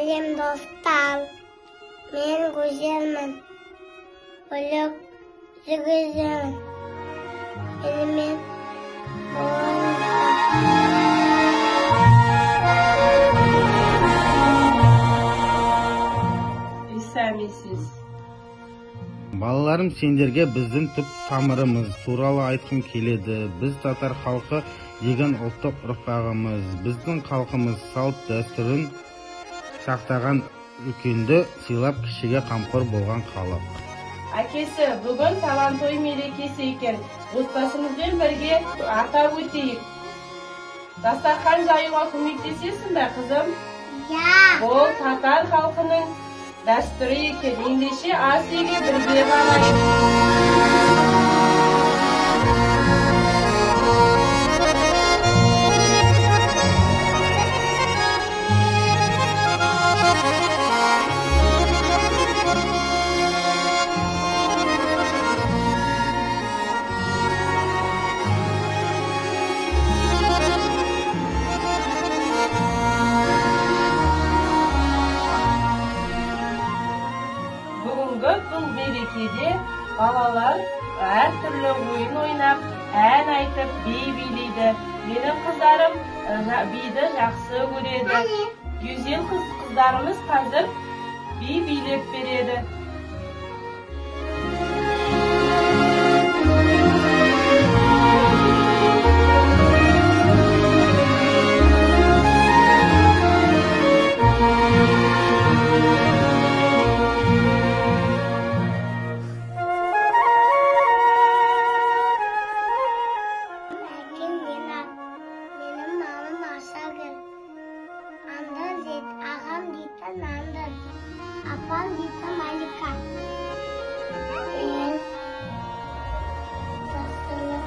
Сәлем, достар. Мен Гүзелмін. Бүлік жүргіземін. Менімен Исәмесіз. Балаларым, сендерге біздің түп тамырымыз туралы айтқым келеді. Біз татар халқы деген ұлттық ұрпағымыз. Біздің халқымыз салт дәстүрін сақтаған, үлкенді сыйлап кішіге қамқор болған халық. Әкесі, бүгін Сабантой мерекесі екен. Отбасымызбен бірге атап өтейік. Дастархан жаюға көмектесесің бе, қызым? Бұл татар халқының дәстүрі екен. Ендеше ас үйге бірге барайық. Бүгінгі бұл мерекеде балалар әртүрлі ойын ойнап, ән айтып, би билейді. Менің қыздарым биді жақсы көреді. Güzel қыздарымыз қазір би билеп береді. Апам дейді Малика. Дастаны,